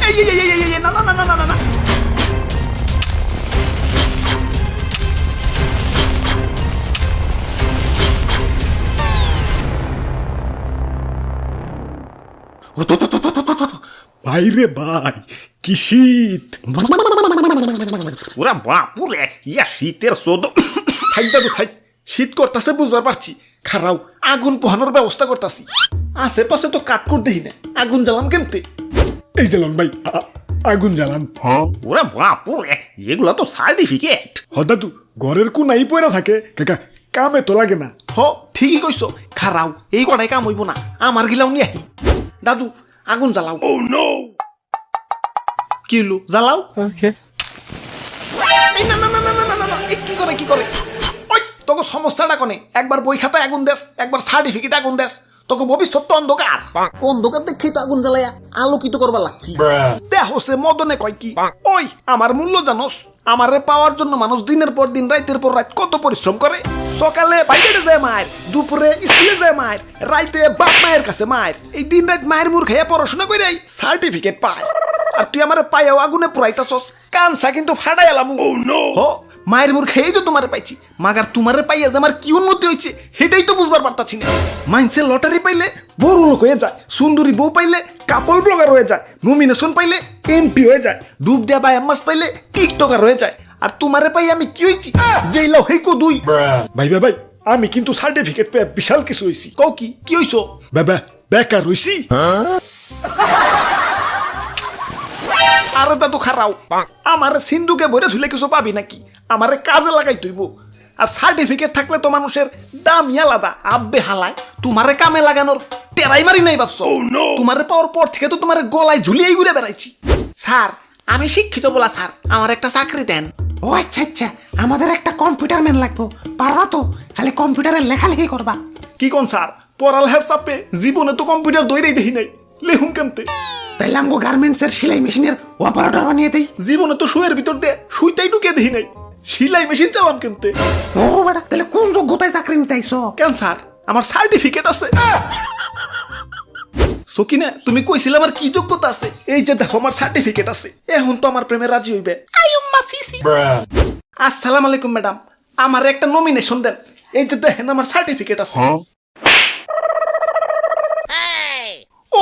এই না না না না না না বাইরে ভাই কি শীত! ওরা বাপুরে ইয়া শীতের সোদ থাক দাদু থাক, শীত করতেছে বুঝবার পারছি, খারাও আগুন পোহানোর ব্যবস্থা করতেছি। আশেপাশে তো কাঠ করতে না, আগুন জ্বালাম কেমতে? এই জ্বালান ভাই, আগুন জ্বালান। ওরা বাপুরে এগুলা তো সার্টিফিকেট। হ দাদু, ঘরের কোনাই পয়রা থাকে, কাকা কামে তো লাগে না। হ ঠিকই কইছো, খারাও এই কটাই কাম হইব না, আমার গিলাও নিয়ে আহি। দাদু আগুন জ্বালাও। কি হলো, জ্বালাও। এই না না না না না না না, কি করে কি করে? ওই তোকে সমস্যাটা কোনে? একবার বই খাতায় আগুন দেস, একবার সার্টিফিকেট আগুন দেস, তোকে ভবিষ্যৎ তো অন্ধকার। অন্ধকার দেখেই তো আগুন জ্বালাইয়া আলোকিত করবার লাগছি। দেহ সে মদনে কয় কি, ওই আমার মূল্য জানোস? আমারে পাওয়ার জন্য মানুষ দিনের পর দিন রাতের পর রাত কত পরিশ্রম করে। সকালে বাইরে যায় মায়ের, দুপুরে স্কুলে যায় মায়ের, রাইতে বাপ মায়ের কাছে মায়ের, এই দিন রাত মায়ের মুখ খাইয়া পড়াশোনা করে সার্টিফিকেট পায়। আর তুই আমার পাইয়াও আগুনে পুরাইতাছস, কানসা কিন্তু ফাটাই এলাম। হ মায়ের মুখ খেয়েই তো তোমারে পাইছি, মাগার তোমারে পাইয়া যে আমার কি উন্নতি হয়েছে সেটাই তো বুঝবার পারতাছি না। মাইন্সে লটারি পাইলে বড় লোক হয়ে যায়, সুন্দরী বউ পাইলে কাপল ব্লগার হয়ে যায়, নমিনেশন পাইলে এমপি হয়ে যায়, ডুব দেয়া বাই আম্মাস পাইলে টিকটকার হয়ে যায়। আর তোমারে পাই আমি কি হয়েছি? যেই লাও হেকো দুই। ভাই ভাই আমি কিন্তু সার্টিফিকেট পেয়ে বিশাল কিছু হয়েছি। কও কি হইছো? বাবা বেকার হইছি। আরে দাদু খারাও, আমারে সিন্ধুকে ভরে ঝুলে কিছু পাবি নাকি? আমারে কাজে লাগাই তুইব। আর সার্টিফিকেট থাকলে তো মানুষের দামই আলাদা। আব্বে হালায় তোমারে কামে লাগানোর টেরাই মারি নাই ভাবছো? তোমারে পাওয়ার পর থেকে তো তোমার গলায় ঝুলিয়েই ঘুরে বেড়াইছি। স্যার আমি শিক্ষিত বলা, স্যার আমার একটা চাকরি দেন। ও আচ্ছা আচ্ছা, আমাদের একটা কম্পিউটার ম্যান লাগবো, পারবা তো? খালি কম্পিউটারে লেখালেখি করবা। কি কোন স্যার, পড়ালেখার চাপে জীবনে তো কম্পিউটার দইরেই দেখি নাই, লেহুম কেমতে? তাইলে আমগো গার্মেন্টস এর সেলাই মেশিনের অপারেটর বানিয়ে দেই। জীবনে তো শুয়ের ভিতর দিয়ে সুইটাই ঢুকে দেখি নাই, সেলাই মেশিন চালাম কেমতে? ও বেটা, তাহলে কোন যোগ্যতায় চাকরি নিতে আইছো? কেন স্যার, আমার সার্টিফিকেট আছে। সকিনা তুমি কইছিলে আমার কি যোগ্যতা আছে? এই যে দেখো আমার সার্টিফিকেট আছে, এখন তো আমার প্রেমে রাজি হইবে। আইয়ুম্মা সিসি। আসসালামু আলাইকুম ম্যাডাম, আমার একটা নমিনেশন দেন। এই যে দেখেন আমার সার্টিফিকেট আছে।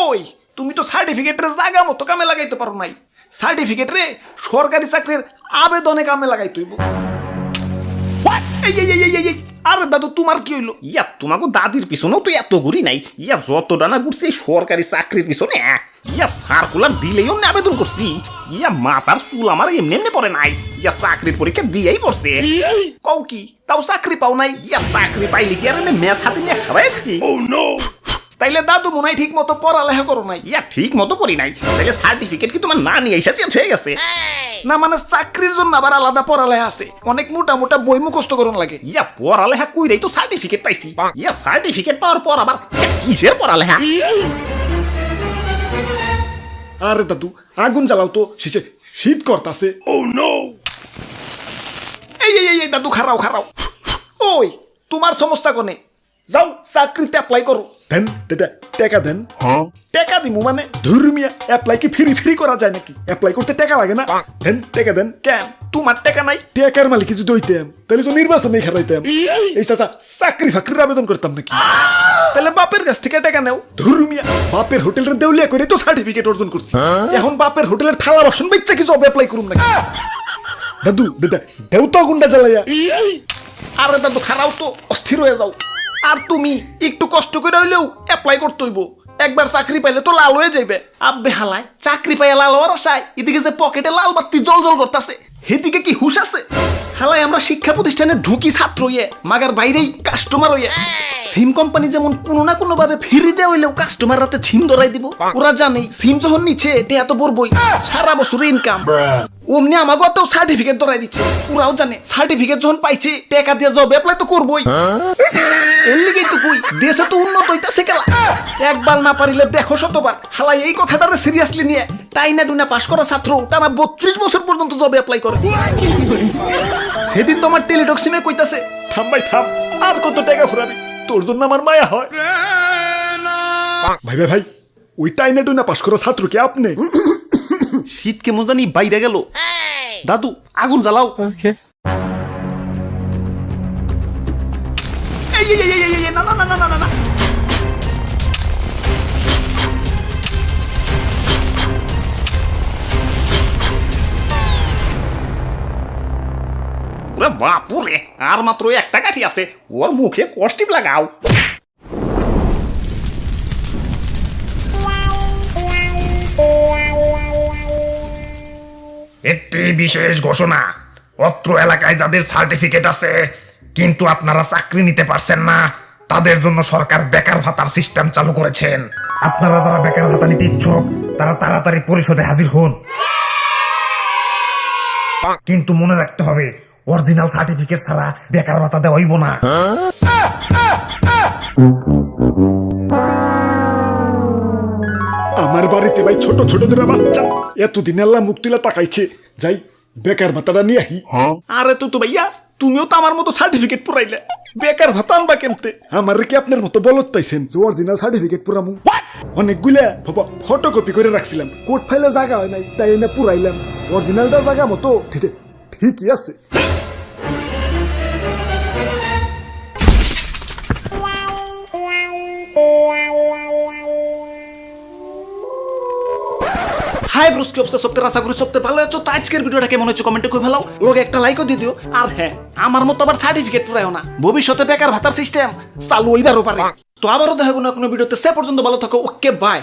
ওই তুমি তো সার্টিফিকেটের জায়গা মতো কামে লাগাইতে পারো নাই। সার্টিফিকেট রে সরকারি চাকরির আবেদনে কামে লাগাই তুইব। আরে দাদু তোমার কি হইলো? ইয়া তোমাকে দাদির পিছনেও তো এত ঘুরি নাই, ইয়া যত ডানা ঘুরছি সরকারি চাকরির পিছনে, ইয়া সার্কুলার দিলেই অমনি আবেদন করছি। ইয়া মাথার চুল আমার এমনি এমনি পড়ে নাই, ইয়া চাকরির পরীক্ষা দিয়েই পড়ছে। কও কি তাও চাকরি পাও নাই? ইয়া চাকরি পাইলে কি আর এমনি ম্যাচ হাতে নিয়ে খাওয়াই থাকি? তাইলে দাদু মনে হয় ঠিক মতো পড়ালেখা করো নাই। ইয়া ঠিক মতো পড়ি নাই, তাইলে সার্টিফিকেট কি তোমার না নিয়ে এসে হয়ে গেছে? না মানে চাকরির জন্য আবার আলাদা পড়ালেখা আছে, অনেক মোটা মোটা বই মুখস্থ করন লাগে। ইয়া পড়ালেখা কইরাই তো সার্টিফিকেট পাইছি। ইয়া সার্টিফিকেট পাওয়ার পর আবার কিসের পড়ালেখা? আরে দাদু আগুন জ্বালাও তো, শেষে শীত করতাছে। এই দাদু খারাও খারাও, ওই তোমার সমস্যা কোনে? যাও চাকরিতে অ্যাপ্লাই করো। দেন টাকা দেন। টাকা দিমু মানে? ধর্মিয়া অ্যাপ্লাই কি ফ্রি করা যায় নাকি? অ্যাপ্লাই করতে টাকা লাগে না? দেন টাকা দেন। কেন তোমার টাকা নাই? টাকার মালিক যদি হইতাম তাহলে তো নির্বাচনে খারাইতাম। এই চাচা চাকরি ফাকরির আবেদন করতাম নাকি? তাহলে বাপের কাছ থেকে টাকা নেও। ধর্মিয়া বাপের হোটেলের দেউলিয়া করে তো সার্টিফিকেট অর্জন করছি, এখন বাপের হোটেলের থালা বাসন বেচা কি জব অ্যাপ্লাই করুম নাকি? দাদু দেউ তো আগুনটা জ্বালাইয়া। আরে দাদু খারাও তো, অস্থির হয়ে যাও। আর তুমি একটু কষ্ট করে হইলেও অ্যাপ্লাই করতে হইব, একবার চাকরি পাইলে তো লাল হয়ে যাইবে। আব্বে হালায় চাকরি পাইয়া লাল হওয়ার আশায় এদিকে যে পকেটে লাল বাতি জল জল করতেছে, সেদিকে কি হুশ আছে? হালায় আমরা শিক্ষা প্রতিষ্ঠানে ঢুকি ছাত্র হইয়ে, মাগার বাইরেই কাস্টমার হইয়ে। সিম কোম্পানি যেমন কোনো না কোনো ভাবে ফ্রি দেওয়া হইলেও কাস্টমার রাতে সিম ধরাই দিব। ওরা জানে সিম যখন নিচ্ছে এটা এত বড়বই সারা বছরের ইনকাম, অমনি আমাকে তো সার্টিফিকেট ধরাই দিচ্ছে। ওরাও জানে সার্টিফিকেট যখন পাইছে টাকা দিয়ে জব অ্যাপ্লাই তো করবই। এর লিগেই তো কই দেশে তো উন্নত হইতাছে কেলা। একবার না পারিলে দেখো শতবার। হালাই এই কথাটারে সিরিয়াসলি নিয়ে টাইনা টুনা পাশ করা ছাত্র টানা 32 বছর পর্যন্ত জবে অ্যাপ্লাই করে। সেদিন তোমার টেলিটক সিমে কইতাছে, থাম ভাই থাম, আর কত টাকা ফুরাবি, তোর জন্য আমার মায়া হয়। ভাই ওই টাইনা টুনা পাশ করা ছাত্র কি আপনি? শীত কেমন জানি বাইরে গেল। দাদু আগুন জ্বালাও। এই, এই, এই, এই, এই, না না না না না না। ওরে বাপুরে, আর মাত্র একটা কাঠি আছে, ওর মুখে কষ্টিপ লাগাও। একটি বিশেষ ঘোষণা, অত্র এলাকায় যাদের সার্টিফিকেট আছে কিন্তু আপনারা চাকরি নিতে পারছেন না, তাদের জন্য সরকার বেকার ভাতার সিস্টেম চালু করেছেন। আপনারা যারা বেকার ভাতা নিতে ইচ্ছুক তারা তাড়াতাড়ি পরিষদে হাজির হন। কিন্তু মনে রাখতে হবে, অরিজিনাল সার্টিফিকেট ছাড়া বেকার ভাতা দেওয়া হইব না। আমার বাড়িতে ভাই ছোট ছোট দুটা বাচ্চা, এতদিন আল্লাহ মুখ তুলে তাকাইছে, যাই বেকার ভাতাটা নিয়ে আহি। আরে তো ভাইয়া, তুমিও তো আমার মতো সার্টিফিকেট পুরাইলে, বেকার ভাতা আনবা কেমতে? আমার কি আপনার মতো বলত পাইছেন যে অরিজিনাল সার্টিফিকেট পুরামু? অনেকগুলা বাবা ফটোকপি করে রাখছিলাম, কোর্ট ফাইলে জায়গা হয় নাই, তাই না পুরাইলাম। অরিজিনালটা জায়গা মতো ঠিকই আছে। হাই ব্রোস, কি অবস্থা? সপ্তাহে আশা করি সপ্তাহে ভালো আছো। তো আজকের ভিডিওটা কেমন হচ্ছে কমেন্টে কই ফেলাও, লোক একটা লাইকও দিয়ে দিও। আর হ্যাঁ, আমার মতো আবার সার্টিফিকেট পুরাইও না, ভবিষ্যতে বেকার ভাতার সিস্টেম চালু হইবারও পারে। তো আবারও দেখাবো না কোনো ভিডিওতে, সে পর্যন্ত ভালো থাকো। Okay bye.